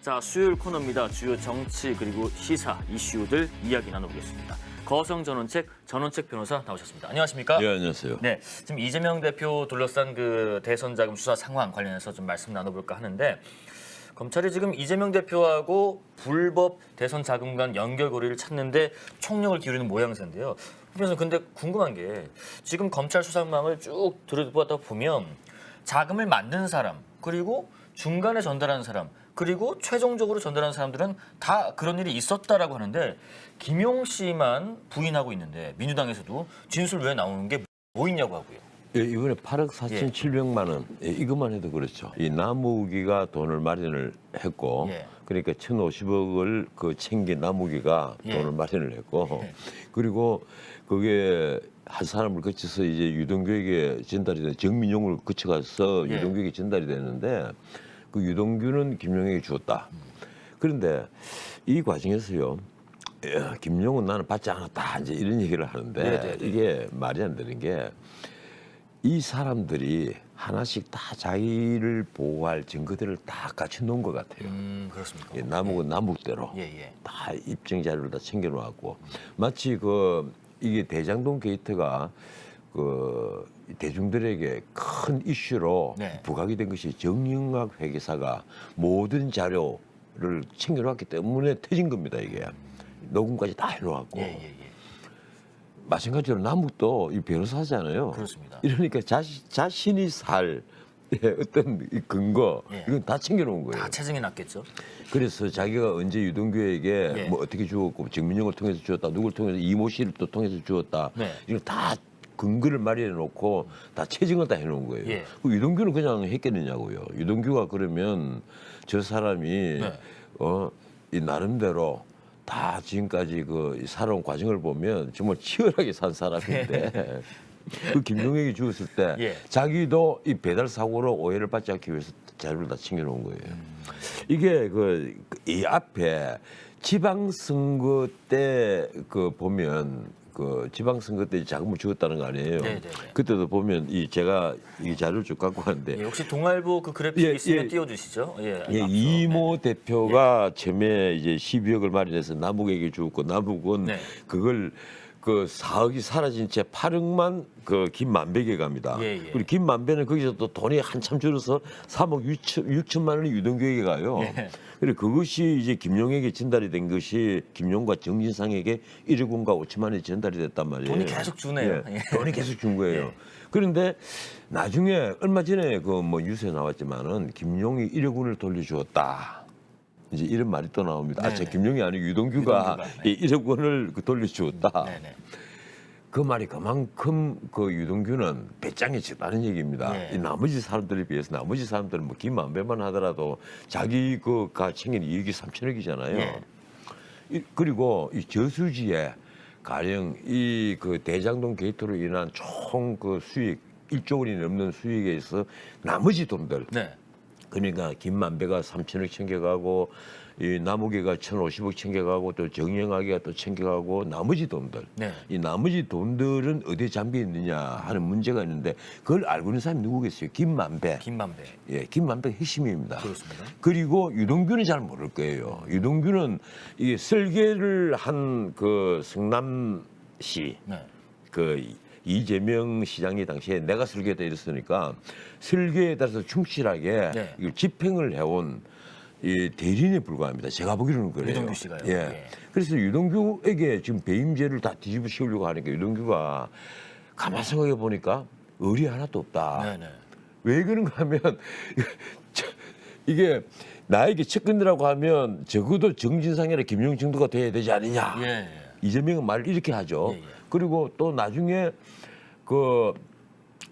자, 수요일 코너입니다. 주요 정치 그리고 시사 이슈들 이야기 나눠보겠습니다. 거성 전원책 변호사 나오셨습니다. 안녕하십니까? 네, 안녕하세요. 네, 지금 이재명 대표 둘러싼 그 대선 자금 수사 상황 관련해서 좀 말씀 나눠볼까 하는데 검찰이 지금 이재명 대표하고 불법 대선 자금관 연결고리를 찾는데 총력을 기울이는 모양새인데요. 그래서 근데 궁금한 게 지금 검찰 수사망을 쭉 들여다보다 보면 자금을 만든 사람 그리고 중간에 전달하는 사람 그리고 최종적으로 전달하는 사람들은 다 그런 일이 있었다라고 하는데 김용 씨만 부인하고 있는데 민주당에서도 진술 왜 나오는 게 뭐 있냐고 하고요. 예, 이번에 8억 4,700만 원 이것만 해도 그렇죠. 이 나무기가 돈을 마련을 했고 그러니까 1,050억을 그 챙긴 나무기가 돈을 마련을 했고 그리고 그게 한 사람을 거쳐서 이제 유동규에게 전달이 된 정민용을 거쳐가서 유동규에게 전달이 됐는데 그 유동규는 김용에게 주었다. 그런데 이 과정에서요. 김용은 나는 받지 않았다. 이제 이런 얘기를 하는데 이게 말이 안 되는 게 이 사람들이 하나씩 다 자기를 보호할 증거들을 다 갖춰 놓은 것 같아요. 그렇습니까? 예, 남욱은 남욱대로 다 입증 자료를 다 챙겨 놓았고 마치 그 이게 대장동 게이트가 그 대중들에게 큰 이슈로 부각이 된 것이 정영학 회계사가 모든 자료를 챙겨 놓았기 때문에 터진 겁니다. 이게 녹음까지 다 해놓았고. 마찬가지로 남욱도 이 변호사잖아요. 그렇습니다. 이러니까 자신이 살 어떤 이 근거 이건 다 챙겨놓은 거예요. 다 체증해 놨겠죠. 그래서 자기가 언제 유동규에게 뭐 어떻게 주었고 정민영을 통해서 주었다, 누굴 통해서 이모 씨를 또 통해서 주었다. 이걸 다 근거를 마련해 놓고 다 체증을 다 해놓은 거예요. 그 유동규는 그냥 했겠느냐고요. 유동규가 그러면 저 사람이 이 나름대로 다 지금까지 그 살아온 과정을 보면 정말 치열하게 산 사람인데 그 김용에게 죽었을 때 자기도 이 배달 사고로 오해를 받지 않기 위해서 자료를 다 챙겨놓은 거예요. 이게 이 앞에 지방선거 때 그 보면 그 지방선거 때 자금을 주었다는 거 아니에요. 그때도 보면 제가 이 자료를 쭉 갖고 왔는데 혹시 동아일보 그 그래픽 있으면 띄워주시죠. 이모 대표가 처음에 이제 12억을 마련해서 남욱에게 주었고 남욱은 그걸 그 4억이 사라진 채 8억만 그 김만배에게 갑니다. 그리고 김만배는 거기서 또 돈이 한참 줄어서 3억 6천만 원이 유동규에게 가요. 그리고 그것이 이제 김용에게 전달이 된 것이 김용과 정진상에게 1억 원과 5천만 원이 전달이 됐단 말이에요. 돈이 계속 주네요. 돈이 계속 준 거예요. 그런데 나중에 얼마 전에 그 뭐 뉴스에 나왔지만은 김용이 1억 원을 돌려주었다. 이제 이런 말이 또 나옵니다. 저 김용이 아니고 유동규가 1억 원을 돌려주었다. 그 말이 그만큼 그 유동규는 배짱이 짙다는 얘기입니다. 이 나머지 사람들에 비해서 나머지 사람들은 뭐 김만배만 하더라도 자기 그가 챙긴 이익이 3천억이잖아요. 그리고 이 저수지에 가령 이 그 대장동 게이트로 인한 총 그 수익 1조 원이 넘는 수익에 있어 나머지 돈들. 그러니까 김만배가 3천억 챙겨가고 이 남욱이가 1,050억 챙겨가고 또 정영학이가 또 챙겨가고 나머지 돈들. 이 나머지 돈들은 어디에 잠겨 있느냐 하는 문제가 있는데 그걸 알고 있는 사람이 누구겠어요? 김만배. 김만배가 핵심입니다. 그렇습니다. 그리고 유동규는 잘 모를 거예요. 유동규는 이게 설계를 한 그 성남시 그 이재명 시장이 당시에 내가 설계다 이랬으니까 설계에 따라서 충실하게 이걸 집행을 해온 이 대리인에 불과합니다. 제가 보기로는 그래요. 유동규 씨가요. 그래서 유동규에게 지금 배임죄를 다 뒤집어 씌우려고 하니까 유동규가 가만 생각해 보니까 의리 하나도 없다. 왜 그런가 하면 이게 나에게 측근이라고 하면 적어도 정진상이나 김용 정도가 돼야 되지 않느냐. 이재명은 말을 이렇게 하죠. 그리고 또 나중에 그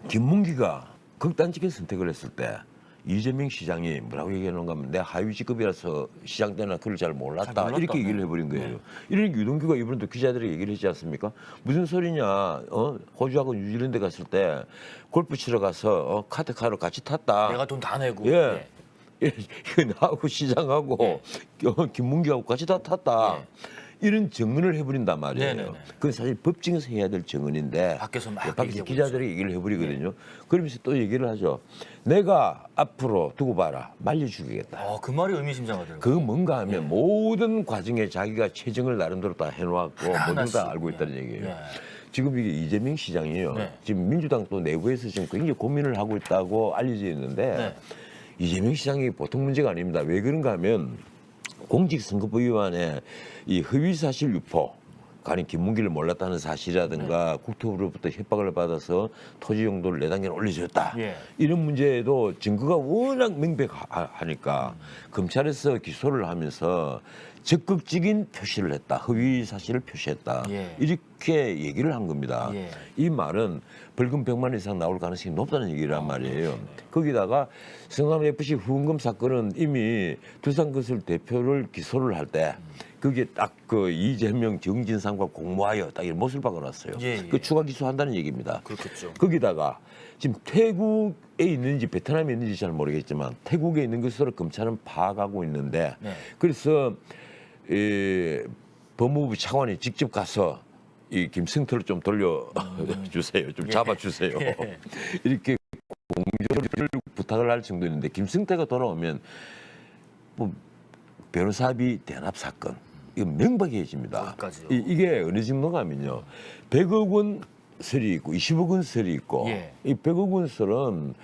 김문기가 극단적인 선택을 했을 때 이재명 시장이 뭐라고 얘기하는가 하면 내 하위 직급이라서 시장 때나 그걸 잘 몰랐다. 이렇게 얘기를 해버린 거예요. 이러니까 유동규가 이번에도 기자들에게 얘기를 했지 않습니까? 무슨 소리냐. 호주하고 뉴질랜드 갔을 때 골프 치러 가서 카드카로 같이 탔다. 내가 돈 다 내고. 나하고 시장하고 김문기하고 같이 다 탔다. 이런 증언을 해버린단 말이에요. 네네네. 그건 사실 법정에서 해야 될 증언인데 밖에서 막 밖에서 얘기해버리죠. 기자들에게 얘기를 해버리거든요. 그러면서 또 얘기를 하죠. 내가 앞으로 두고 봐라. 말려 죽이겠다. 그 말이 의미심장하더라고요. 그 뭔가 하면 모든 과정에 자기가 최정을 나름대로 다 해놓았고 모두 다 알고 있다는 얘기예요. 예. 지금 이게 이재명 시장이요. 네. 지금 민주당 또 내부에서 지금 굉장히 고민을 하고 있다고 알려져 있는데 네. 이재명 시장이 보통 문제가 아닙니다. 왜 그런가 하면 공직선거법 위반에 이 허위사실 유포, 가령 김문기를 몰랐다는 사실이라든가 국토부로부터 협박을 받아서 토지 용도를 4단계는 올려줬다. 예. 이런 문제에도 증거가 워낙 명백하니까 검찰에서 기소를 하면서 적극적인 표시를 했다. 허위 사실을 표시했다. 예. 이렇게 얘기를 한 겁니다. 예. 이 말은 벌금 100만 원 이상 나올 가능성이 높다는 얘기란 말이에요. 거기다가 성남FC 후원금 사건은 이미 두산건설 대표를 기소를 할 때 그게 딱 그 이재명 정진상과 공모하여 딱 이런 못을 박아놨어요. 예, 예. 그 추가 기소한다는 얘기입니다. 그렇겠죠. 거기다가 지금 태국에 있는지 베트남에 있는지 잘 모르겠지만 태국에 있는 것으로 검찰은 파악하고 있는데 네. 그래서 법무부 차관이 직접 가서 이 김승태를 좀 돌려주세요. 좀 잡아주세요. 예. 이렇게 공조를 부탁을 할 정도였는데 김승태가 돌아오면 뭐 변호사비 대납 사건 이거 명백해집니다. 거기까지요. 이게 어느 정도가 하면요. 100억 원 설이 있고 20억 원 설이 있고 예. 이 100억 원 설은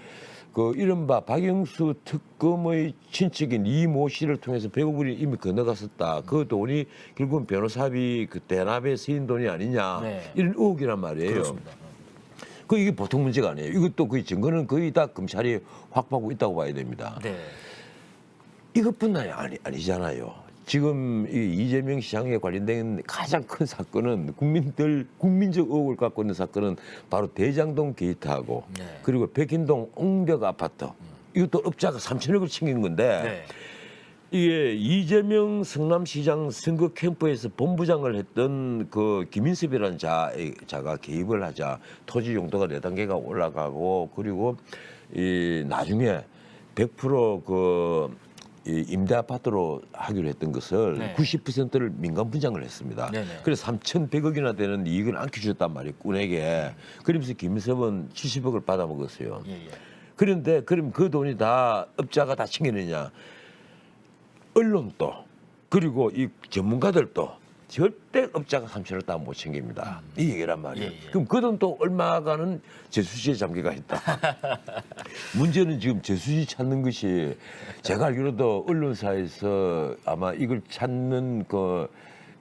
그 이른바 박영수 특검의 친척인 이모 씨를 통해서 100억 원이 이미 건너갔었다. 그 돈이 결국은 변호사비 그 대납에 쓰인 돈이 아니냐. 네. 이런 의혹이란 말이에요. 그렇습니다. 그 이게 보통 문제가 아니에요. 이것도 그 증거는 거의 다 검찰이 확보하고 있다고 봐야 됩니다. 네. 이것뿐만이 아니잖아요. 지금 이 이재명 시장에 관련된 가장 큰 사건은 국민적 의혹을 갖고 있는 사건은 바로 대장동 게이트하고 네. 그리고 백인동 옹벽 아파트 이것도 업자가 3천억을 챙긴 건데 네. 이게 이재명 성남시장 선거 캠프에서 본부장을 했던 그 김인섭이라는 자가 개입을 하자 토지 용도가 4단계가 올라가고 그리고 이 나중에 100% 이 임대 아파트로 하기로 했던 것을 네. 90%를 민간 분양을 했습니다. 네네. 그래서 3,100억이나 되는 이익을 안겨줬단 말이에요. 꾼에게. 그러면서 김인섭은 70억을 받아먹었어요. 예, 예. 그런데 그럼 그 돈이 다 업자가 다 챙기느냐. 언론도 그리고 이 전문가들도 절대 업자가 3천을 다 못 챙깁니다. 이 얘기란 말이에요. 예, 예. 그럼 그 돈 또 얼마가는 재수지에 잠겨가 있다. 문제는 지금 재수지 찾는 것이 제가 알기로도 언론사에서 아마 이걸 찾는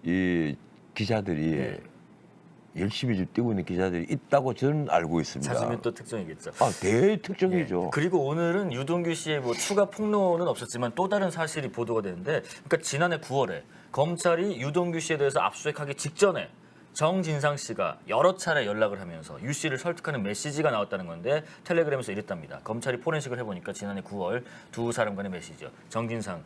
이 기자들이 네. 열심히 좀 뛰고 있는 기자들이 있다고 저는 알고 있습니다. 찾으면 또 특종이겠죠. 대특종이죠. 예. 그리고 오늘은 유동규 씨의 뭐 추가 폭로는 없었지만 또 다른 사실이 보도가 되는데, 그러니까 지난해 9월에 검찰이 유동규 씨에 대해서 압수수색하기 직전에 정진상 씨가 여러 차례 연락을 하면서 유 씨를 설득하는 메시지가 나왔다는 건데 텔레그램에서 이랬답니다. 검찰이 포렌식을 해보니까 지난해 9월 두 사람 간의 메시지요. 정진상,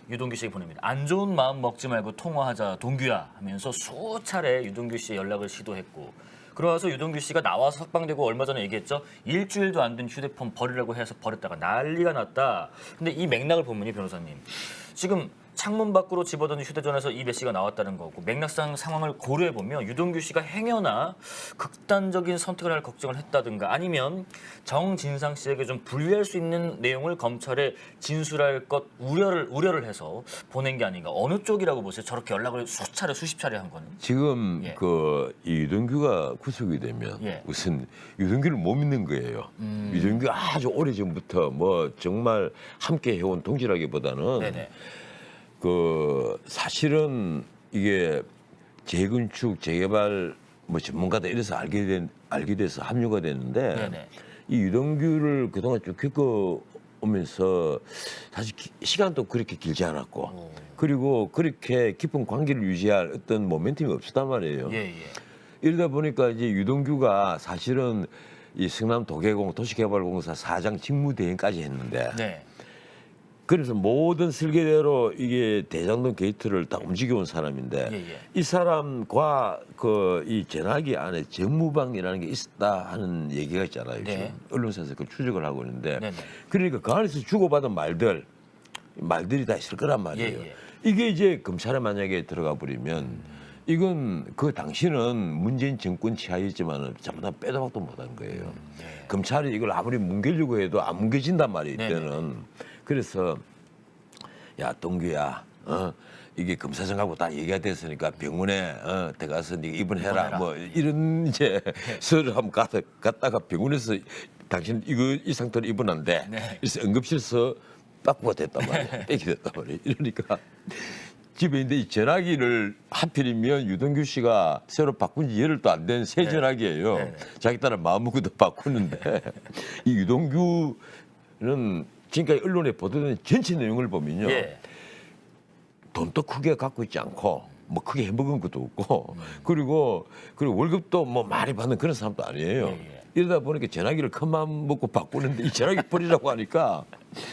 유동규 씨에게 보냅니다. 안 좋은 마음 먹지 말고 통화하자 동규야 하면서 수차례 유동규 씨의 연락을 시도했고, 그러와서 유동규 씨가 나와서 석방되고 얼마 전에 얘기했죠. 일주일도 안 된 휴대폰 버리라고 해서 버렸다가 난리가 났다. 근데 이 맥락을 보면요, 변호사님. 지금 창문 밖으로 집어던진 휴대전화에서 이 메시지가 나왔다는 거고, 맥락상 상황을 고려해 보면 유동규 씨가 행여나 극단적인 선택을 할 걱정을 했다든가 아니면 정진상 씨에게 좀 불리할 수 있는 내용을 검찰에 진술할 것 우려를 해서 보낸 게 아닌가. 어느 쪽이라고 보세요? 저렇게 연락을 수차례 수십 차례 한 거는. 지금 예. 이 유동규가 구속이 되면 예. 우선 유동규를 못 믿는 거예요. 유동규가 아주 오래 전부터 뭐 정말 함께 해온 동지라기보다는 네네. 사실은 이게 재건축, 재개발 뭐 전문가들 이래서 알게 돼서 합류가 됐는데 네네. 이 유동규를 그동안 쭉 겪어오면서 사실 시간도 그렇게 길지 않았고 그리고 그렇게 깊은 관계를 유지할 어떤 모멘텀이 없었단 말이에요. 예, 예. 이러다 보니까 이제 유동규가 사실은 이 성남 도계공 도시개발공사 사장 직무대행까지 했는데 네. 그래서 모든 설계대로 이게 대장동 게이트를 다 움직여온 사람인데 예, 예. 이 사람과 이 전화기 안에 정무방이라는 게 있었다 하는 얘기가 있잖아요. 네. 지금 언론사에서 그 추적을 하고 있는데 네네. 그러니까 그 안에서 주고받은 말들이 다 있을 거란 말이에요. 예, 예. 이게 이제 검찰에 만약에 들어가 버리면 이건 그 당시는 문재인 정권 치하였지만은 전부 다 빼도 박도 못한 거예요. 네. 검찰이 이걸 아무리 뭉개려고 해도 안 뭉개진단 말이에요. 이때는. 그래서 야 동규야, 이게 검사장하고 다 얘기가 됐으니까 병원에 들어가서 네가 입원해라. 입원해라. 뭐 이런 이제 서류 한번 갔다가 병원에서 당신 이 상태로 입원한대. 네. 그래서 응급실에서 빠꾸가 됐단 말이야. 빼기 됐단 말이야. 이러니까 집에 있는데 이 전화기를 하필이면 유동규 씨가 새로 바꾼 지 열흘도 안 된 새 전화기예요. 네. 자기 따라 마음먹어도 바꾸는데 이 유동규는 지금까지 언론에 보도된 전체 내용을 보면요. 예. 돈도 크게 갖고 있지 않고 뭐 크게 해먹은 것도 없고 그리고 월급도 뭐 많이 받는 그런 사람도 아니에요. 예. 이러다 보니까 전화기를 큰 마음 먹고 바꾸는데 이 전화기 버리라고 하니까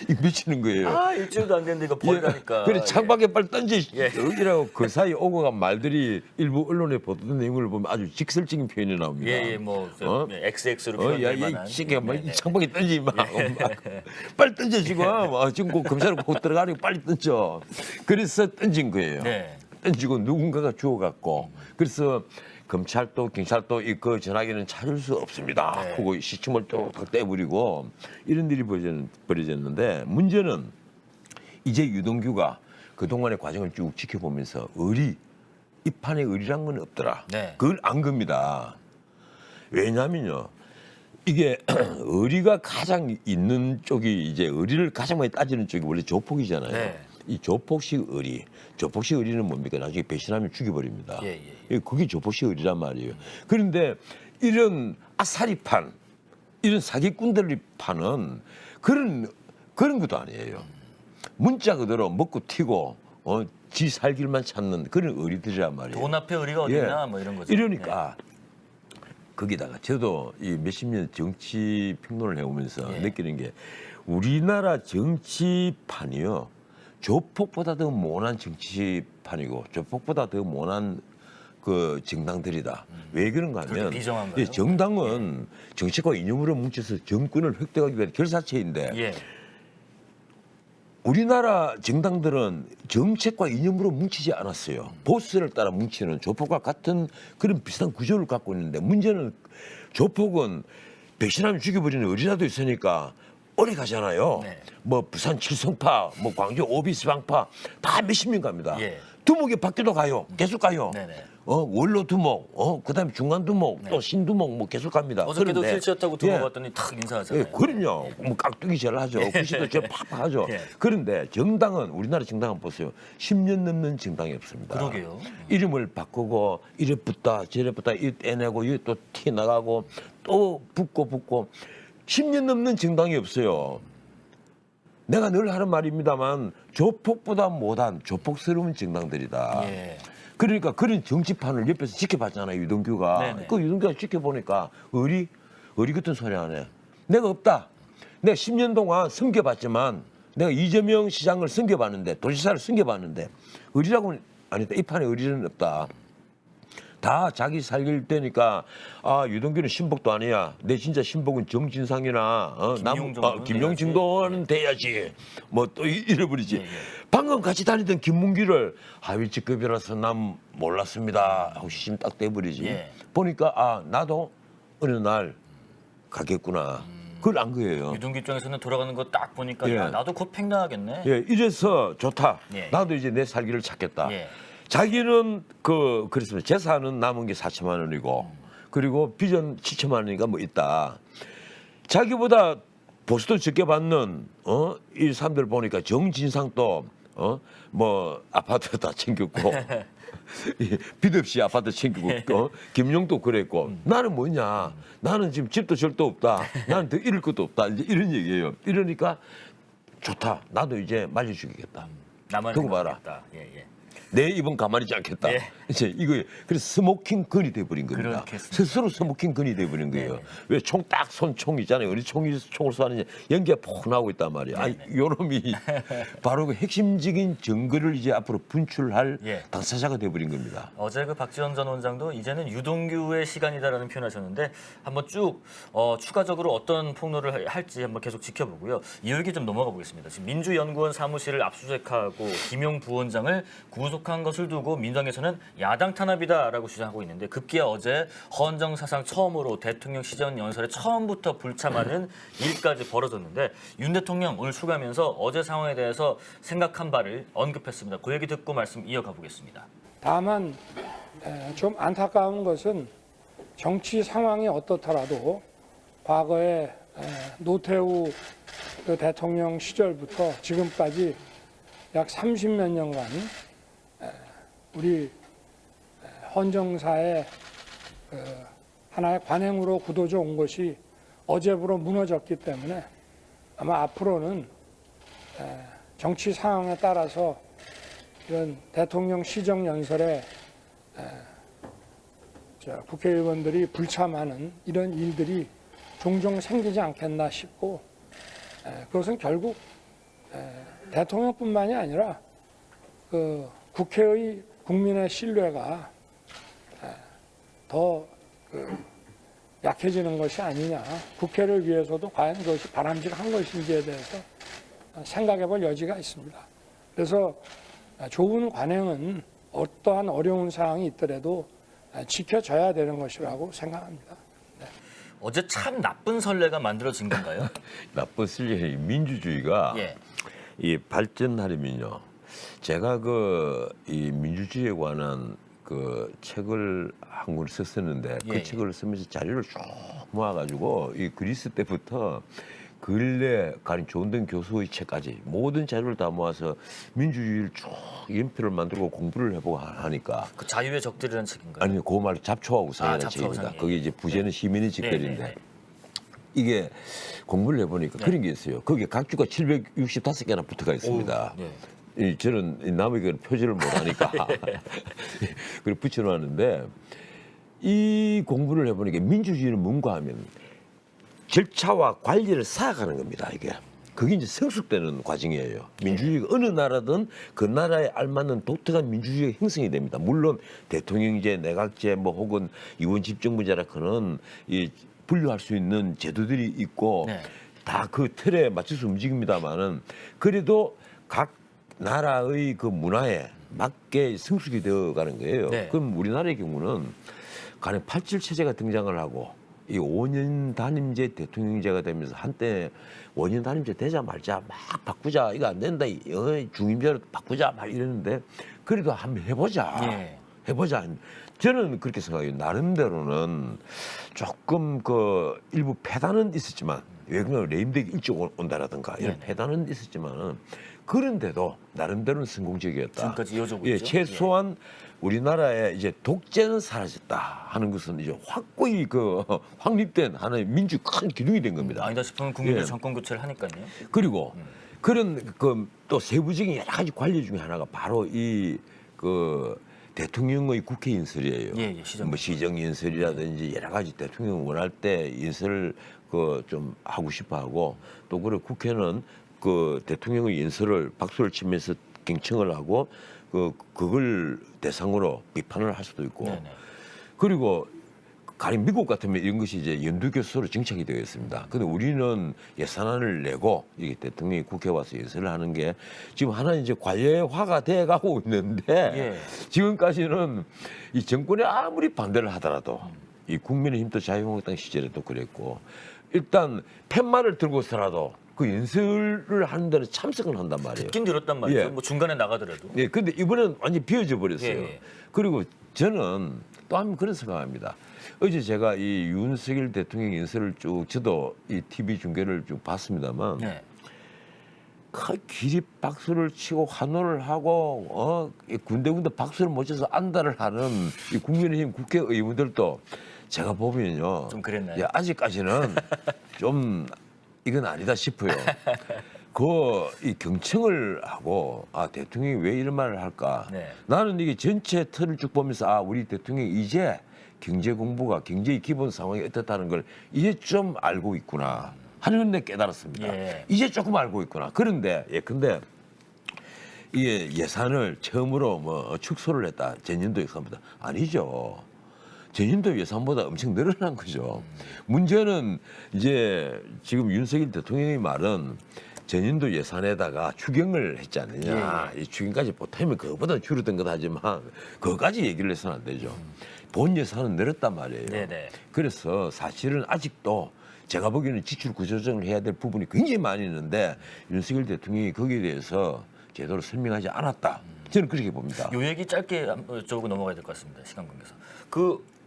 이 미치는 거예요. 아 일주일도 안 됐는데 이거 버리다니까. 그래 창밖에 빨리 던져 예. 여기라고 그 사이 오고 간 말들이 일부 언론에 보도된 내용을 보면 아주 직설적인 표현이 나옵니다. 예예 뭐 XX로 야, 표현될 이 만한. 시계 뭐 네네. 창밖에 던지 마. 빨리 던져 지금. 지금 그 검사를 꼭 들어가니까 빨리 던져. 그래서 던진 거예요. 네. 던지고 누군가가 주워갖고 그래서 검찰도 경찰도 그 전화기는 찾을 수 없습니다. 네. 하고 시침을 뚝뚝 떼버리고 이런 일이 벌어졌는데 문제는 이제 유동규가 그동안의 과정을 쭉 지켜보면서 이 판에 의리란 건 없더라. 네. 그걸 안 겁니다. 왜냐면요. 이게 의리가 가장 있는 쪽이 이제 의리를 가장 많이 따지는 쪽이 원래 조폭이잖아요. 네. 이 조폭식 의리. 조폭식 의리는 뭡니까? 나중에 배신하면 죽여버립니다. 예. 그게 조폭식 의리란 말이에요. 그런데 이런 아사리판, 이런 사기꾼들이 파는 그런 것도 아니에요. 문자 그대로 먹고 튀고 지 살길만 찾는 그런 의리들이란 말이에요. 돈 앞에 의리가 어딨나 뭐 이런 거죠. 이러니까 거기다가 저도 이 몇십 년 정치 평론을 해오면서 예. 느끼는 게 우리나라 정치판이요. 조폭보다 더 모난 정치판이고 조폭보다 더 모난 그 정당들이다. 왜 그런가 하면 그렇게 비정한가요? 이 정당은 정책과 이념으로 뭉쳐서 정권을 획득하기 위한 결사체인데 예. 우리나라 정당들은 정책과 이념으로 뭉치지 않았어요. 보스를 따라 뭉치는 조폭과 같은 그런 비슷한 구조를 갖고 있는데 문제는 조폭은 배신하면 죽여버리는 의리라도 있으니까 오래 가잖아요. 네. 뭐 부산 칠성파, 뭐 광주 오비스방파 다 몇십 년 갑니다. 예. 두목이 바뀌어도 가요. 계속 가요. 네네. 원로 두목, 그다음에 중간 두목, 또 신두목 뭐 계속 갑니다. 어저께도 그런데 휠체어 두고 봤더니 탁 인사하잖아요. 예, 그럼요. 뭐 깍두기 제일 하죠. 구시도 제일 팍팍 하죠. 예. 그런데 정당은 우리나라 정당 한번 보세요. 10년 넘는 정당이 없습니다. 그러게요. 이름을 바꾸고 이래 붙다 저래 붙다 이 떼내고 이 또 티 나가고 또 붙고 10년 넘는 정당이 없어요. 내가 늘 하는 말입니다만 조폭보다 못한 조폭스러운 정당들이다. 예. 그러니까 그런 정치판을 옆에서 지켜봤잖아요. 유동규가. 네네. 그 유동규가 지켜보니까 의리 같은 소리 안 해. 내가 없다. 내가 10년 동안 섬겨봤지만 내가 이재명 시장을 섬겨봤는데 도지사를 섬겨봤는데 의리라고는 아니다. 이 판에 의리는 없다. 다 자기 살길 때니까 유동규는 신복도 아니야. 내 진짜 신복은 정진상이나 김용정도는 돼야지. 뭐 또 잃어버리지. 예. 방금 같이 다니던 김문기를 하위직급이라서 난 몰랐습니다 하고 시심 딱 떼버리지. 예. 보니까 나도 어느 날 가겠구나. 그걸 안 거예요. 유동규 입장에서는 돌아가는 거 딱 보니까 예. 야, 나도 곧 팽당하겠네. 예, 이래서 좋다. 예. 나도 이제 내 살기를 찾겠다. 예. 자기는 그렇습니다. 재산은 남은 게 4천만 원이고 그리고 빚은 7천만 원인가 뭐 있다. 자기보다 보수도 적게 받는 이 사람들 보니까 정진상도 뭐 아파트 다 챙겼고 빚 없이 아파트 챙기고 김용도 그랬고 나는 뭐냐? 나는 지금 집도 절도 없다. 나는 더 잃을 것도 없다. 이제 이런 얘기예요. 이러니까 좋다. 나도 이제 말려 죽이겠다. 나만 두고 봐라. 생각하겠다. 예. 내 입은 가만히 있지 않겠다. 네. 이제 이거 그래서 스모킹 건이 돼버린 겁니다. 그렇겠습니다. 스스로 스모킹 건이 돼버린 거예요. 네. 왜 총 딱 손총 있잖아요. 우리 총을 쏘느냐 연기가 폭 나오고 있단 말이에요. 아니 요놈이 바로 그 핵심적인 증거를 이제 앞으로 분출할 예. 당사자가 돼버린 겁니다. 어제 그 박지원 전 원장도 이제는 유동규의 시간이다라는 표현하셨는데 한번 쭉 추가적으로 어떤 폭로를 할지 한번 계속 지켜보고요. 이 얘기 좀 넘어가 보겠습니다. 지금 민주연구원 사무실을 압수수색하고 김용 부원장을 구속한 것을 두고 민주당에서는 야당 탄압이다라고 주장하고 있는데 급기야 어제 헌정 사상 처음으로 대통령 시정 연설에 처음부터 불참하는 일까지 벌어졌는데 윤 대통령 오늘 출가하면서 어제 상황에 대해서 생각한 바를 언급했습니다. 그 얘기 듣고 말씀 이어가 보겠습니다. 다만 좀 안타까운 것은 정치 상황이 어떻더라도 과거에 노태우 그 대통령 시절부터 지금까지 약 30몇 년간 우리 헌정사의 하나의 관행으로 굳어져 온 것이 어제부로 무너졌기 때문에 아마 앞으로는 정치 상황에 따라서 이런 대통령 시정 연설에 국회의원들이 불참하는 이런 일들이 종종 생기지 않겠나 싶고 그것은 결국 대통령뿐만이 아니라 그 국회의 국민의 신뢰가 더 약해지는 것이 아니냐. 국회를 위해서도 과연 그것이 바람직한 것인지에 대해서 생각해 볼 여지가 있습니다. 그래서 좋은 관행은 어떠한 어려운 상황이 있더라도 지켜져야 되는 것이라고 생각합니다. 어제 참 나쁜 선례가 만들어진 건가요? 나쁜 슬리 민주주의가 예. 이 발전하려면요. 제가 이 민주주의에 관한 그 책을 한 권 썼었는데 그 예, 예. 책을 쓰면서 자료를 쭉 모아가지고 이 그리스 때부터 근래 가린 조은동 교수의 책까지 모든 자료를 다 모아서 민주주의를 쭉 연표를 만들고 공부를 해보고 하니까 그 자유의 적들이라는 책인가요? 아니 그 말 잡초하고 상이라는 잡초하고 책입니다. 상이. 거기 이제 부제는 시민의 직결인데 네, 네, 네. 이게 공부를 해보니까 네. 그런 게 있어요. 거기에 각주가 765개나 붙어가 있습니다. 오, 네. 저는 남에게 표지를 못하니까 그걸 붙여놨는데 이 공부를 해보니까 민주주의는 뭔가 하면 절차와 관리를 쌓아가는 겁니다. 이게 그게 이제 성숙되는 과정이에요. 민주주의가 어느 나라든 그 나라에 알맞는 독특한 민주주의가 형성이 됩니다. 물론 대통령제, 내각제 뭐 혹은 이원 집정부제라 그는 이 분류할 수 있는 제도들이 있고 네. 다 그 틀에 맞춰서 움직입니다만은 그래도 각 나라의 그 문화에 맞게 성숙이 되어가는 거예요. 네. 그럼 우리나라의 경우는 간에 87 체제가 등장을 하고 이 5년 단임제 대통령제가 되면서 한때 5년 단임제 되자 말자 막 바꾸자 이거 안 된다 중임제로 바꾸자 막 이랬는데 그래도 한번 해보자. 예. 해보자. 저는 그렇게 생각해요. 나름대로는 조금 그 일부 폐단은 있었지만 외국은 레임덕이 일찍 온다라든가 이런 네네. 폐단은 있었지만은 그런데도 나름대로는 성공적이었다. 지금까지 이어지고 예, 있죠. 최소한 우리나라의 이제 독재는 사라졌다 하는 것은 이제 확고히 그 확립된 하나의 민주 큰 기둥이 된 겁니다. 아니다 싶으면 국민들 예. 정권 교체를 하니까요. 그리고 그런 그 또 세부적인 여러 가지 관리 중에 하나가 바로 이 그 대통령의 국회 연설이에요. 예, 예, 시정. 뭐 시정 연설이라든지 여러 가지 대통령 원할 때 연설을 그 좀 하고 싶어 하고 또 그리고 국회는 그 대통령의 연설을 박수를 치면서 경청을 하고 그걸 대상으로 비판을 할 수도 있고 네네. 그리고 가령 미국 같으면 이런 것이 이제 연두교수로 정착이 되어 있습니다. 근데 우리는 예산안을 내고 이게 대통령이 국회에 와서 연설을 하는 게 지금 하나 이제 관례화가 돼 가고 있는데 예. 지금까지는 이 정권이 아무리 반대를 하더라도 이 국민의힘도 자유한국당 시절에도 그랬고 일단 팻말을 들고서라도 그 연설을 하는 데는 참석을 한단 말이에요. 듣긴 들었단 말이죠. 예. 뭐 중간에 나가더라도. 예, 근데 이번엔 완전히 비어져 버렸어요. 예, 예. 그리고 저는 또 한 번 그런 생각합니다. 어제 제가 이 윤석열 대통령 연설을 쭉 저도 이 TV 중계를 쭉 봤습니다만 네. 그 기립 박수를 치고 환호를 하고 이 군데군데 박수를 못 쳐서 안달을 하는 이 국민의힘 국회의원들도 제가 보면요. 좀 그랬나요? 예, 아직까지는 좀 이건 아니다 싶어요. 이 경청을 하고 대통령이 왜 이런 말을 할까? 네. 나는 이게 전체 틀을 쭉 보면서 우리 대통령이 이제 경제 공부가 굉장히 기본 상황이 어떻다는 걸 이제 좀 알고 있구나 하는 데 깨달았습니다. 예. 이제 조금 알고 있구나. 그런데 근데 이게 예산을 처음으로 뭐 축소를 했다. 전년도 예산보다 아니죠. 전년도 예산보다 엄청 늘어난 거죠. 문제는 이제 지금 윤석열 대통령의 말은 전년도 예산에다가 추경을 했지 않느냐. 이 추경까지 보태면 그거보다 줄어든 것 하지만 그거까지 얘기를 해서는 안 되죠. 본 예산은 늘었단 말이에요. 네네. 그래서 사실은 아직도 제가 보기에는 지출 구조조정을 해야 될 부분이 굉장히 많이 있는데 윤석열 대통령이 거기에 대해서 제대로 설명하지 않았다. 저는 그렇게 봅니다. 요 얘기 짧게 여쭤보고 넘어가야 될 것 같습니다. 시간 관계상.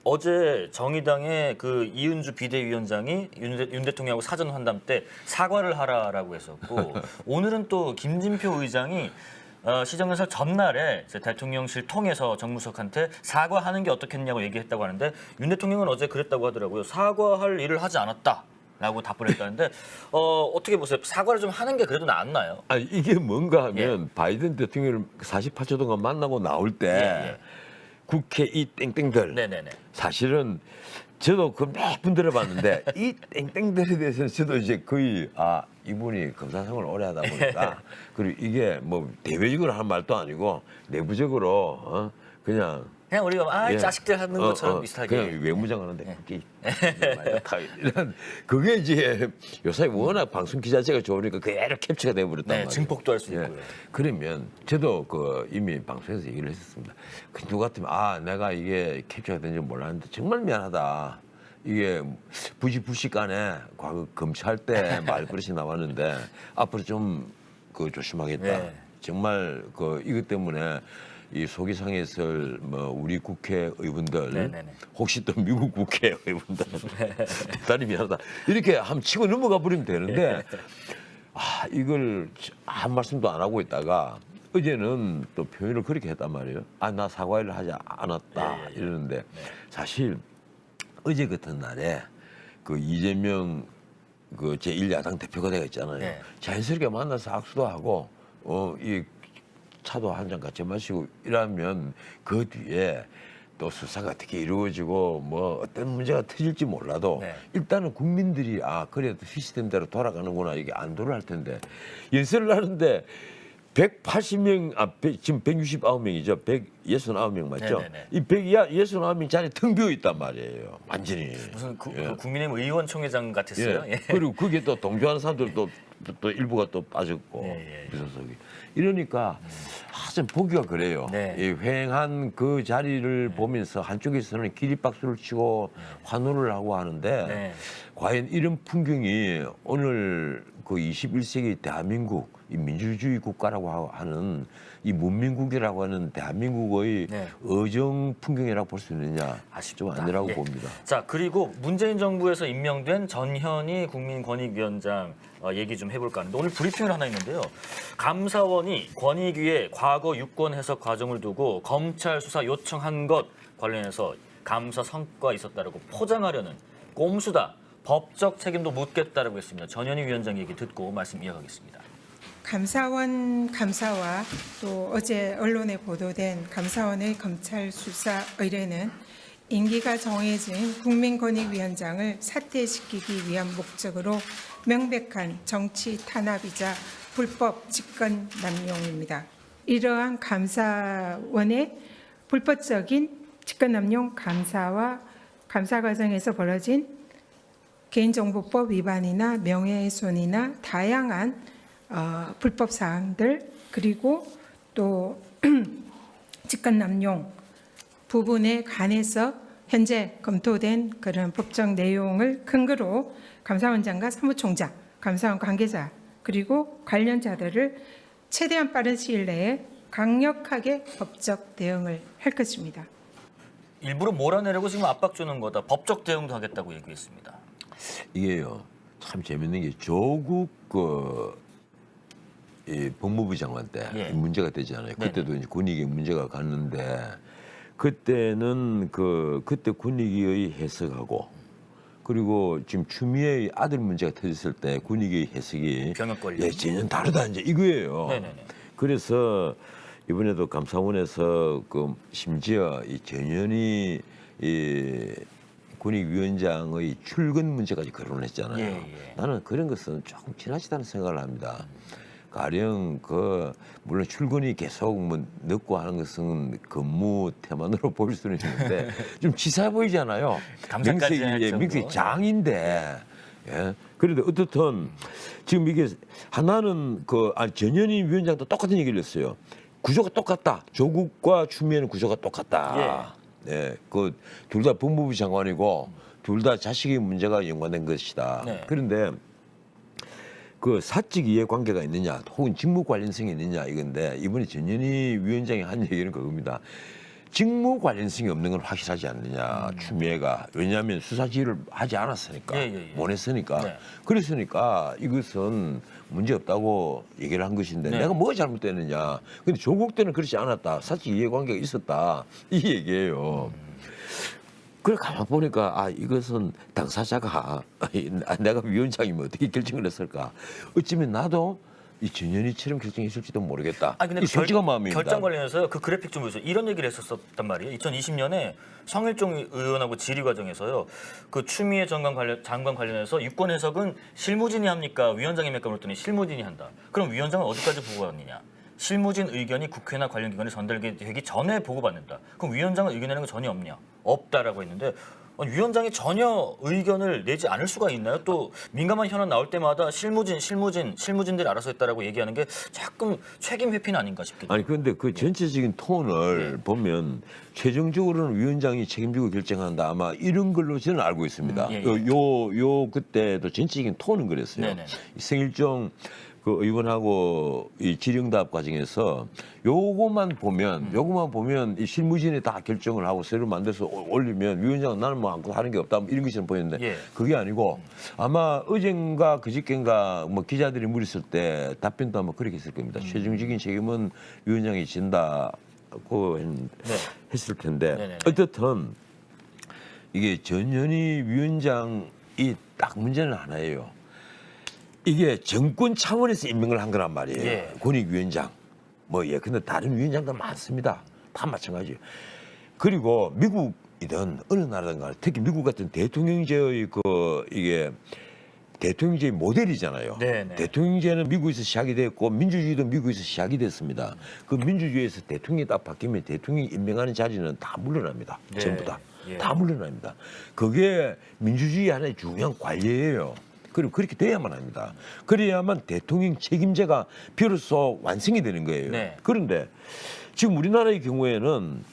어제 정의당의 이은주 비대위원장이 윤 대통령하고 사전 환담 때 사과를 하라라고 했었고 오늘은 또 김진표 의장이 시정연설 전날에 이제 대통령실 통해서 정무수석한테 사과하는 게 어떻겠냐고 얘기했다고 하는데 윤 대통령은 어제 그랬다고 하더라고요. 사과할 일을 하지 않았다라고 답을 했다는데 어떻게 보세요? 사과를 좀 하는 게 그래도 낫나요? 이게 뭔가 하면 바이든 대통령을 48초 동안 만나고 나올 때 국회 이 땡땡들 네네네. 사실은 저도 그 몇 분 들어봤는데 이 땡땡들에 대해서는 저도 이제 거의 이분이 검사 생활을 오래 하다 보니까 그리고 이게 뭐 대외적으로 하는 말도 아니고 내부적으로 그냥 우리가 자식들 하는 것처럼 비슷하게 그냥 외무장 하는데 이런 그게 이제 요새 워낙 방송 기자재가 좋으니까 그대로 캡처가 돼버렸단 말이에요. 증폭도 할 수 있고요. 그러면 저도 이미 방송에서 얘기를 했었습니다. 누가 같으면 내가 이게 캡처가 된지 몰랐는데 정말 미안하다. 이게 부시간에 과거 검찰 때 말버릇이 나왔는데 앞으로 좀 조심하겠다. 네. 정말 이것 때문에 이 속이상에서 우리 국회의원들 네네네. 혹시 또 미국 국회의원들 대단히 미안하다 이렇게 한번 치고 넘어가 버리면 되는데 이걸 한 말씀도 안 하고 있다가 어제는 또 표현을 그렇게 했단 말이에요. 나 사과를 하지 않았다 이러는데 사실 어제 같은 날에 이재명 제1야당 대표가 되어 있잖아요. 네. 자연스럽게 만나서 악수도 하고 이 차도 한 잔 같이 마시고 이러면 그 뒤에 또 수사가 어떻게 이루어지고 뭐 어떤 문제가 터질지 몰라도 일단은 국민들이 그래도 시스템대로 돌아가는구나 이게 안도를 할 텐데 연설을 하는데 180명 지금 169명이죠. 169명 맞죠? 네네네. 이 169명 자리 텅 비어 있단 말이에요. 완전히. 무슨 국민의힘 의원총회장 같았어요. 그리고 그게 또 동조하는 사람들도 또 일부가 또 빠졌고 비서석이 이러니까 좀 보기가 그래요. 이 횡한 그 자리를 보면서 한쪽에서는 기립박수를 치고 환호를 하고 하는데 과연 이런 풍경이 오늘 21세기 대한민국 이 민주주의 국가라고 하는 이 문민국이라고 하는 대한민국의 의정 풍경이라고 볼 수 있느냐 좀 아니라고 봅니다. 자 그리고 문재인 정부에서 임명된 전현희 국민권익위원장 얘기 좀 해볼까 하는데 오늘 브리핑을 하나 있는데요. 감사원이 권익위의 과거 유권 해석 과정을 두고 검찰 수사 요청한 것 관련해서 감사 성과 있었다라고 포장하려는 꼼수다. 법적 책임도 묻겠다라고 했습니다. 전현희 위원장 얘기 듣고 말씀 이어가겠습니다. 감사원 감사와 또 어제 언론에 보도된 감사원의 검찰 수사 의뢰는 임기가 정해진 국민권익위원장을 사퇴시키기 위한 목적으로 명백한 정치 탄압이자 불법 직권 남용입니다. 이러한 감사원의 불법적인 직권 남용 감사와 감사 과정에서 벌어진 개인정보법 위반이나 명예훼손이나 다양한 불법 사항들 그리고 또 직권 남용 부분에 관해서 현재 검토된 그런 법적 내용을 근거로 감사원장과 사무총장, 감사원 관계자 그리고 관련자들을 최대한 빠른 시일 내에 강력하게 법적 대응을 할 것입니다. 일부러 몰아내려고 지금 압박 주는 거다. 법적 대응도 하겠다고 얘기했습니다. 이게요 참 재밌는 게 조국 이 법무부 장관 때 문제가 되잖아요. 그때도 이제 권익위 문제가 갔는데 그때는 그때 권익위의 해석하고 그리고 지금 추미애의 아들 문제가 터졌을 때 군익의 해석이 병역 권리. 예, 전혀 다르다 이제 이거예요. 네네네. 그래서 이번에도 감사원에서 그 심지어 이 전현희 이 군익위원장의 출근 문제까지 거론했잖아요. 예, 예. 나는 그런 것은 조금 지나치다는 생각을 합니다. 가령 그 물론 출근이 계속 뭐 늦고 하는 것은 근무 태만으로 보일 수는 있는데 좀 치사해 보이잖아요. 감사까지 할 정도. 명색이 장인데. 예. 그런데 어떻든 지금 이게 하나는 전현희 위원장도 똑같은 얘기를 했어요. 구조가 똑같다. 조국과 추미애는 구조가 똑같다. 예. 그 둘 다 법무부 장관이고 둘 다 자식의 문제가 연관된 것이다. 네. 그런데 그 사적 이해관계가 있느냐 혹은 직무 관련성이 있느냐 이건데 이번에 전현희 위원장이 한 얘기는 그겁니다. 직무 관련성이 없는 건 확실하지 않느냐 추미애가. 왜냐하면 수사 지휘를 하지 않았으니까. 못 했으니까. 네. 그랬으니까 이것은 문제없다고 얘기를 한 것인데 네. 내가 뭐가 잘못됐느냐. 근데 조국 때는 그렇지 않았다. 사적 이해관계가 있었다. 이 얘기예요. 그래 가만 보니까 이것은 당사자가 내가 위원장이면 어떻게 결정을 했을까. 어쩌면 나도 이 전현희처럼 결정했을지도 모르겠다. 근데 이 솔직한 마음입니다. 결정 관련해서 그 그래픽 좀 보세요. 이런 얘기를 했었단 말이에요. 2020년에 성일종 의원하고 질의 과정에서요. 그 추미애 장관 관련해서 유권 해석은 실무진이 합니까? 위원장입니까? 그랬더니 실무진이 한다. 그럼 위원장은 어디까지 보고받느냐? 실무진 의견이 국회나 관련 기관에 전달되기 전에 보고받는다. 그럼 위원장은 의견 내는 거 전혀 없냐? 없다라고 했는데 위원장이 전혀 의견을 내지 않을 수가 있나요? 또 민감한 현안 나올 때마다 실무진들이 알아서 했다라고 얘기하는 게 조금 책임 회피는 아닌가 싶기도 해요. 아니 그런데 그 전체적인 톤을 보면 최종적으로는 위원장이 책임지고 결정한다. 아마 이런 걸로 저는 알고 있습니다. 요 그때도 전체적인 톤은 그랬어요. 네네. 생일종 그 의원하고 이 질의응답 과정에서 요것만 보면 이 실무진이 다 결정을 하고 새로 만들어서 올리면 위원장은 나는 뭐 아무것도 하는 게 없다 이런 것처럼 보였는데 그게 아니고 아마 어젠가 그저께인가 뭐 기자들이 물었을 때 답변도 아마 그렇게 했을 겁니다. 최종적인 책임은 위원장이 진다고 했을 텐데 네네네. 어떻든 이게 전현희 위원장이 딱 문제는 하나예요. 이게 정권 차원에서 임명을 한 거란 말이에요. 권익위원장. 근데 다른 위원장도 많습니다. 다 마찬가지예요. 그리고 미국이든 어느 나라든 간에 특히 미국 같은 대통령제의 이게 대통령제의 모델이잖아요. 네네. 대통령제는 미국에서 시작이 됐고 민주주의도 미국에서 시작이 됐습니다. 그 민주주의에서 대통령이 딱 바뀌면 대통령이 임명하는 자리는 다 물러납니다. 전부 다. 다 물러납니다. 그게 민주주의 하나의 중요한 관례예요. 그리고 그렇게 돼야만 합니다. 그래야만 대통령 책임제가 비로소 완성이 되는 거예요. 그런데 지금 우리나라의 경우에는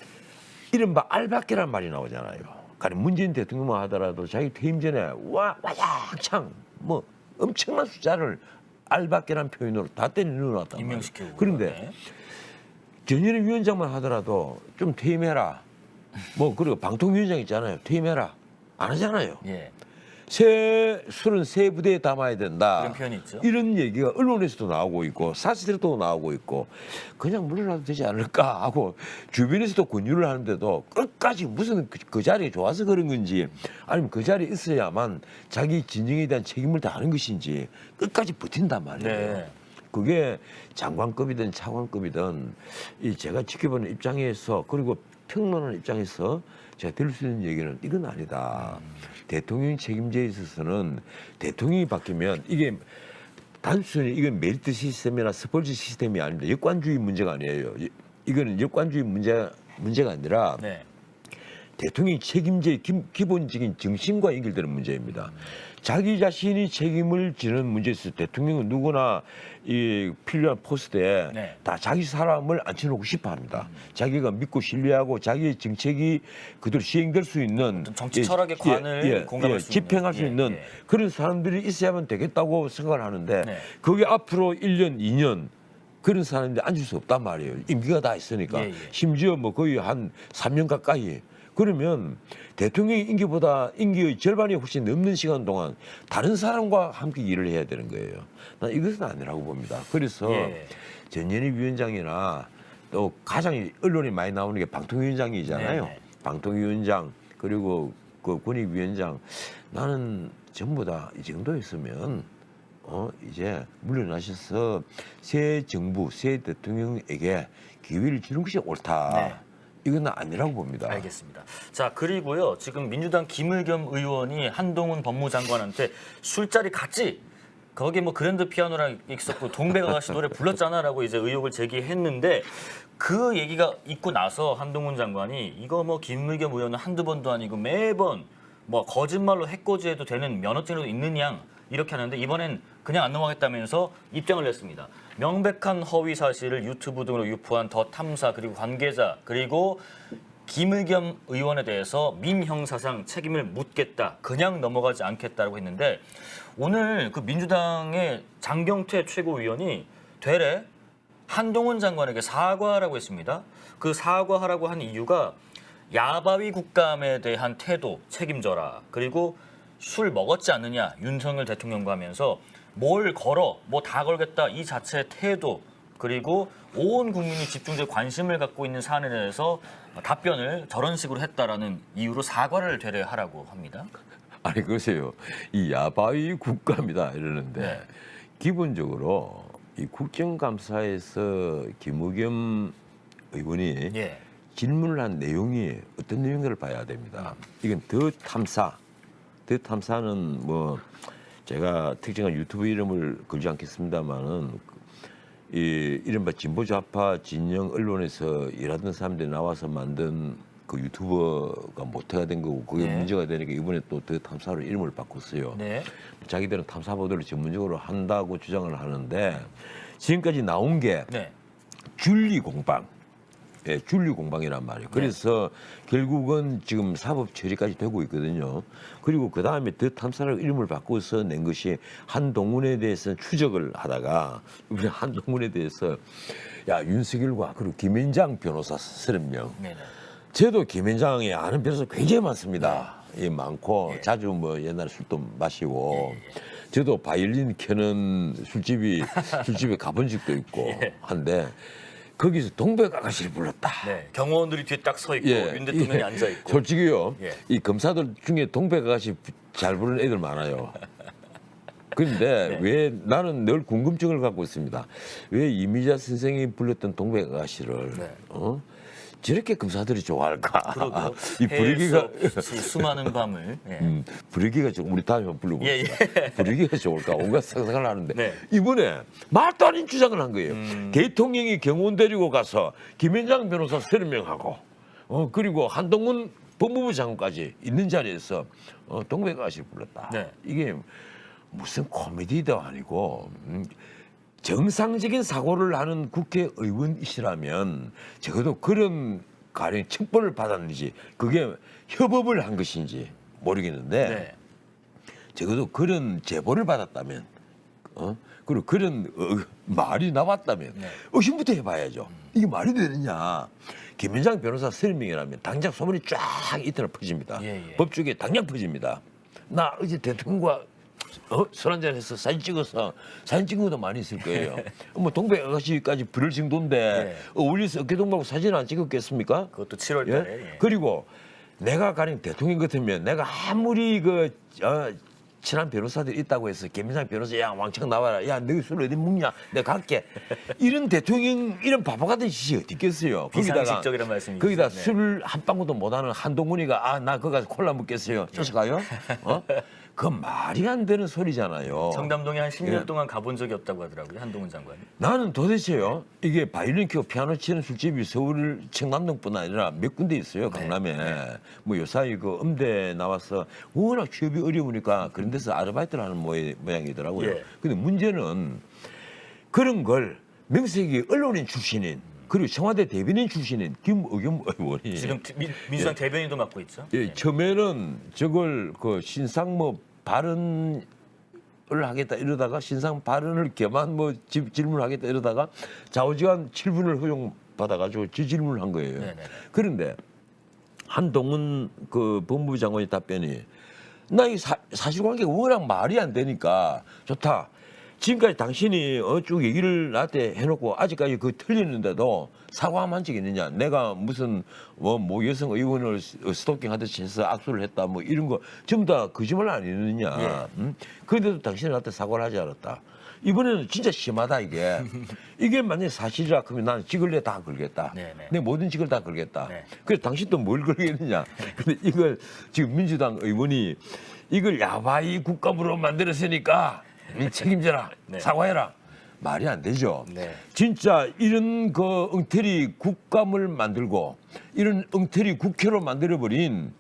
이른바 알박계란 말이 나오잖아요. 그러니까 문재인 대통령만 하더라도 자기 퇴임 전에 와장창 엄청난 숫자를 알박계란 표현으로 다 때려 넣어놨단 말이에요. 임명시키고. 그런데 전현희 위원장만 하더라도 좀 퇴임해라. 그리고 방통위원장 있잖아요. 퇴임해라. 안 하잖아요. 술은 새 부대에 담아야 된다. 그런 표현이 있죠. 이런 얘기가 언론에서도 나오고 있고 사실도 나오고 있고 그냥 물러나도 되지 않을까 하고 주변에서도 권유를 하는데도 끝까지 무슨 그 자리에 좋아서 그런 건지 아니면 그 자리에 있어야만 자기 진영에 대한 책임을 다하는 것인지 끝까지 버틴단 말이에요. 그게 장관급이든 차관급이든 제가 지켜보는 입장에서 그리고 평론하는 입장에서 제가 들을 수 있는 얘기는 이건 아니다. 대통령 책임제에 있어서는 대통령이 바뀌면 이게 단순히 이건 메리트 시스템이나 스포츠 시스템이 아닙니다. 역관주의 문제가 아니에요. 이거는 역관주의 문제가 아니라 대통령이 책임제의 기본적인 정신과 연결되는 문제입니다. 자기 자신이 책임을 지는 문제에서 대통령은 누구나 이 필요한 포스트에 다 자기 사람을 앉혀놓고 싶어합니다. 자기가 믿고 신뢰하고 자기의 정책이 그대로 시행될 수 있는 정치 철학의 관을 공감할 수 집행할 수 있는 그런 사람들이 있어야만 되겠다고 생각을 하는데 그게 앞으로 1년, 2년 그런 사람들이 앉을 수 없단 말이에요. 임기가 다 있으니까. 심지어 거의 한 3년 가까이. 그러면 대통령의 임기의 절반이 훨씬 넘는 시간 동안 다른 사람과 함께 일을 해야 되는 거예요. 난 이것은 아니라고 봅니다. 그래서 전현희 위원장이나 또 가장 언론에 많이 나오는 게 방통위원장이잖아요. 방통위원장 그리고 그 권익위원장 나는 전부 다 이 정도였으면 이제 물러나셔서 새 정부, 새 대통령에게 기회를 주는 것이 옳다. 네. 이건 아니라고 봅니다. 알겠습니다. 자, 그리고요. 지금 민주당 김의겸 의원이 한동훈 법무장관한테 술자리 갔지? 거기 뭐 그랜드 피아노랑 있었고 동백아가씨 노래 불렀잖아라고 이제 의혹을 제기했는데 그 얘기가 있고 나서 한동훈 장관이 이거 뭐 김의겸 의원은 한두 번도 아니고 매번 뭐 거짓말로 해코지해도 되는 면허증이라도 있는 양 이렇게 하는데 이번엔 그냥 안 넘어가겠다면서 입장을 냈습니다. 명백한 허위 사실을 유튜브 등으로 유포한 더 탐사 그리고 관계자 그리고 김의겸 의원에 대해서 민형사상 책임을 묻겠다. 그냥 넘어가지 않겠다고 했는데 오늘 그 민주당의 장경태 최고위원이 되레 한동훈 장관에게 사과하라고 했습니다. 그 사과하라고 한 이유가 야바위 국감에 대한 태도 책임져라. 그리고 술 먹었지 않느냐 윤석열 대통령과 하면서 뭘 걸어 뭐 다 걸겠다 이 자체의 태도 그리고 온 국민이 집중적 관심을 갖고 있는 사안에 대해서 답변을 저런 식으로 했다라는 이유로 사과를 되레하라고 합니다. 아니 글쎄요. 이 야바위 국감이다 이러는데 네. 기본적으로 이 국정감사에서 김의겸 의원이 예. 질문을 한 내용이 어떤 내용인가를 봐야 됩니다. 이건 더 탐사는 뭐 제가 특정한 유튜브 이름을 걸지 않겠습니다만은 이 이른바 진보 좌파 진영 언론에서 일하던 사람들이 나와서 만든 그 유튜버가 모태가 된 거고 그게 네. 문제가 되니까 이번에 또 더 탐사로 이름을 바꿨어요. 네. 자기들은 탐사 보도를 전문적으로 한다고 주장을 하는데 지금까지 나온 게 네. 줄리 공방. 예, 줄리 공방이란 말이에요. 그래서 결국은 지금 사법 처리까지 되고 있거든요. 그리고 그 다음에 더 탐사를 이름을 바꿔서 낸 것이 한동훈에 대해서 추적을 하다가 우리 한동훈에 대해서 야 윤석열과 그리고 김앤장 변호사 30명. 네. 저도 김앤장이 아는 변호사 굉장히 많습니다. 예, 많고 예. 자주 뭐 옛날에 술도 마시고 저도 바이올린 켜는 술집에 가본 적도 있고 한데 거기서 동백 아가씨를 불렀다. 네. 경호원들이 뒤에 딱 서 있고 윤 대통령이 앉아 있고. 솔직히요. 예. 이 검사들 중에 동백 아가씨 잘 부르는 애들 많아요. 그런데 왜 나는 늘 궁금증을 갖고 있습니다. 왜 이미자 선생이 불렀던 동백 아가씨를 저렇게 검사들이 좋아할까? 그러고 이 분위기가 수많은 밤을 분위기가 좀 우리 다음에 한번 불러봅시다. 예. 분위기가 좋을까? 온갖 상상을 하는데 네. 이번에 말도 아닌 주장을 한 거예요. 대통령이 경호원 데리고 가서 김앤장 변호사 30명하고 그리고 한동훈 법무부 장관까지 있는 자리에서 동백 아가씨를 불렀다. 네. 이게 무슨 코미디도 아니고 정상적인 사고를 하는 국회의원이시라면 적어도 그런 가령 척벌을 받았는지 그게 협업을 한 것인지 모르겠는데 네. 적어도 그런 제보를 받았다면 그리고 그런 말이 나왔다면 의심부터 해봐야죠. 이게 말이 되느냐. 김앤장 변호사 30명이라면 당장 소문이 쫙 이틀 퍼집니다. 법조계에 당장 퍼집니다. 나 어제 대통령과 술 한잔 해서 사진 찍어서 사진 찍은 것도 많이 있을 거예요. 뭐 동백 아가씨까지 부를 정도인데 어울려서 어깨동무하고 사진 안 찍었겠습니까? 그것도 7월 달에. 예. 그리고 내가 가령 대통령 같으면 내가 아무리 친한 변호사들이 있다고 해서 김앤장 변호사 야 왕창 나와라. 야 너희 술 어디 먹냐? 내가 갈게. 이런 대통령 이런 바보 같은 짓이 어디 있겠어요. 비상식적이란 말씀이죠. 거기다 네. 술 한 방울도 못하는 한동훈이가 나 거기 가서 콜라 먹겠어요. 쫓아가요? 그 말이 안 되는 소리잖아요. 청담동에 한 10년 동안 가본 적이 없다고 하더라고요. 한동훈 장관이. 나는 도대체요. 이게 바이올린 켜고 피아노 치는 술집이 서울 청담동뿐 아니라 몇 군데 있어요. 강남에. 뭐 요사이 그 음대 나와서 워낙 취업이 어려우니까 그런 데서 아르바이트를 하는 모양이더라고요. 근데 문제는 그런 걸 명색이 언론인 출신인 그리고 청와대 대변인 출신인 김의겸 의원이 지금 민주당 대변인도 맡고 있죠. 처음에는 저걸 그 신상 뭐 발언을 하겠다 이러다가 신상 발언을 겸한 뭐 질문을 하겠다 이러다가 좌우지간 7분을 허용받아가지고 질문을 한 거예요. 그런데 한동훈 그 법무부 장관의 답변이 나 이 사실관계가 워낙 말이 안 되니까 좋다. 지금까지 당신이 쭉 얘기를 나한테 해놓고 아직까지 그 틀리는데도 사과한 적이 있느냐? 내가 무슨 뭐 여성 의원을 스토킹하듯이 해서 악수를 했다 뭐 이런 거 전부 다 거짓말 아니느냐? 예. 응? 그런데도 당신이 나한테 사과를 하지 않았다. 이번에는 진짜 심하다 이게. 이게 만약에 사실이라 그러면 나는 직을내 다 걸겠다. 네네. 내 모든 직을 다 걸겠다. 네. 그래서 당신도 뭘 걸겠느냐? 근데 이걸 지금 민주당 의원이 이걸 야바이 국감으로 만들었으니까 책임져라. 네. 사과해라. 말이 안 되죠. 네. 진짜 이런 그 엉터리 국감을 만들고 이런 엉터리 국회로 만들어버린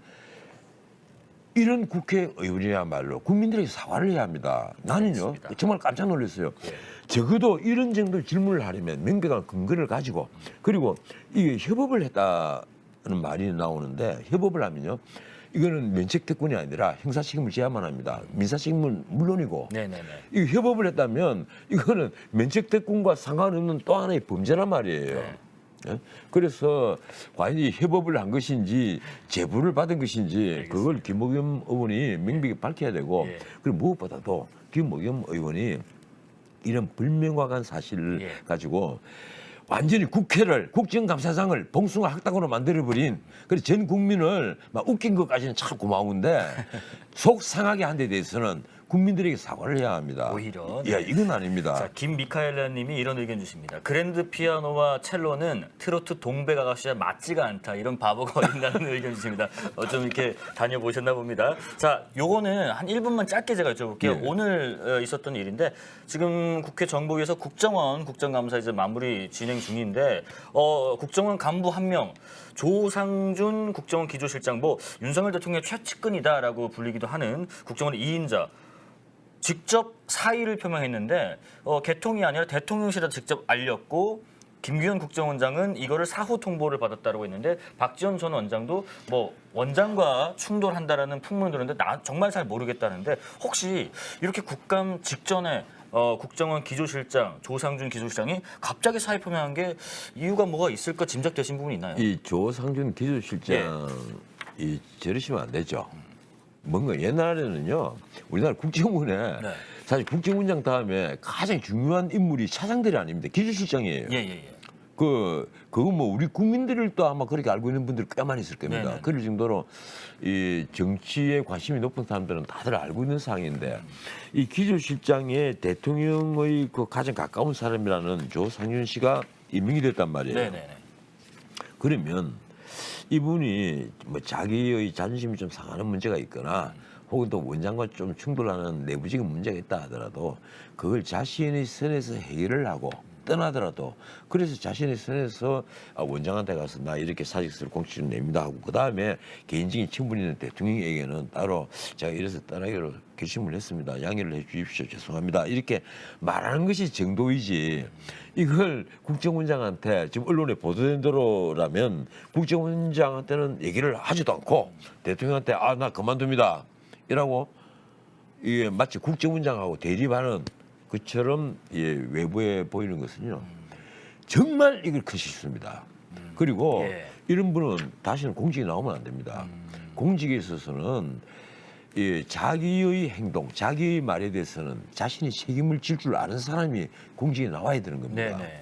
이런 국회의원이야말로 국민들에게 사과를 해야 합니다. 나는요 알겠습니다. 정말 깜짝 놀랐어요. 예. 적어도 이런 정도 질문을 하려면 명백한 근거를 가지고 그리고 이게 협업을 했다는 말이 나오는데 협업을 하면요 이거는 면책특권이 아니라 형사책임을 져야만 합니다. 민사책임은 물론이고 네네네. 이 협업을 했다면 이거는 면책특권과 상관없는 또 하나의 범죄란 말이에요. 네. 예? 그래서 과연 이 협업을 한 것인지 제보를 받은 것인지 알겠습니다. 그걸 김의겸 의원이 명백히 밝혀야 되고 예. 그리고 무엇보다도 김의겸 의원이 이런 불명확한 사실을 예. 가지고 완전히 국회를 국정감사장을 봉숭아 학당으로 만들어버린 그래서 전 국민을 막 웃긴 것까지는 참 고마운데 속 상하게 한 데 대해서는 국민들에게 사과를 해야 합니다. 오히려. 야 네. 이건 아닙니다. 자, 김미카엘라님이 이런 의견 주십니다. 그랜드 피아노와 첼로는 트로트 동백 아가씨와 맞지가 않다. 이런 바보가 어딨다는 의견 주십니다. 좀 이렇게 다녀보셨나 봅니다. 자, 요거는 한 1분만 짧게 제가 여쭤볼게요. 예. 오늘 있었던 일인데 지금 국회 정보위에서 국정원 국정감사 이제 마무리 진행 중인데 국정원 간부 한 명 조상준 국정원 기조실장 뭐 윤석열 대통령의 최측근이다라고 불리기도 하는 국정원 2인자 직접 사의를 표명했는데 개통이 아니라 대통령실에 직접 알렸고 김규현 국정원장은 이거를 사후 통보를 받았다고 했는데 박지원 전 원장도 뭐 원장과 충돌한다라는 풍문을 들었는데 나 정말 잘 모르겠다는데 혹시 이렇게 국감 직전에 국정원 기조실장 조상준 기조실장이 갑자기 사의 표명한 게 이유가 뭐가 있을까 짐작되신 부분이 있나요? 이 조상준 기조실장 이 저러시면 안 되죠. 뭔가 옛날에는요 우리나라 국정원에 네. 사실 국정원장 다음에 가장 중요한 인물이 차장들이 아닙니다. 기조실장이에요. 예예예. 그거 뭐 우리 국민들도 아마 그렇게 알고 있는 분들 꽤 많이 있을 겁니다. 네네. 그럴 정도로 이 정치에 관심이 높은 사람들은 다들 알고 있는 사항인데 이 기조실장의 대통령의 그 가장 가까운 사람이라는 조상준 씨가 임명이 됐단 말이에요. 네네네. 그러면 이분이 뭐 자기의 자존심이 좀 상하는 문제가 있거나 혹은 또 원장과 좀 충돌하는 내부적인 문제가 있다 하더라도 그걸 자신의 선에서 해결을 하고 떠나더라도 그래서 자신의 선에서 원장한테 가서 나 이렇게 사직서를 공식적으로 냅니다 하고 그다음에 개인적인 친분이 있는 대통령에게는 따로 제가 이래서 떠나기로 결심을 했습니다. 양해를 해 주십시오. 죄송합니다. 이렇게 말하는 것이 정도이지 이걸 국정원장한테 지금 언론에 보도된 대로라면 국정원장한테는 얘기를 하지도 않고 대통령한테 나 그만둡니다. 이라고 이게 마치 국정원장하고 대립하는 그처럼 외부에 보이는 것은요 정말 이걸 큰 실수입니다. 그리고 예. 이런 분은 다시는 공직에 나오면 안 됩니다. 공직에 있어서는 자기의 행동, 자기의 말에 대해서는 자신이 책임을 질 줄 아는 사람이 공직에 나와야 되는 겁니다. 네네.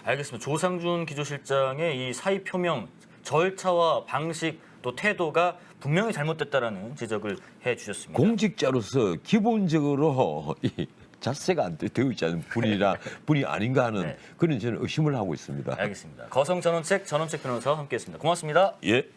알겠습니다. 조상준 기조실장의 이 사의 표명 절차와 방식 또 태도가 분명히 잘못됐다라는 지적을 해주셨습니다. 공직자로서 기본적으로 이 자세가 안 되어 있지 않은 분이 아닌가 하는 네. 그런 저는 의심을 하고 있습니다. 알겠습니다. 거성 전원책 변호사와 함께했습니다. 고맙습니다. 예.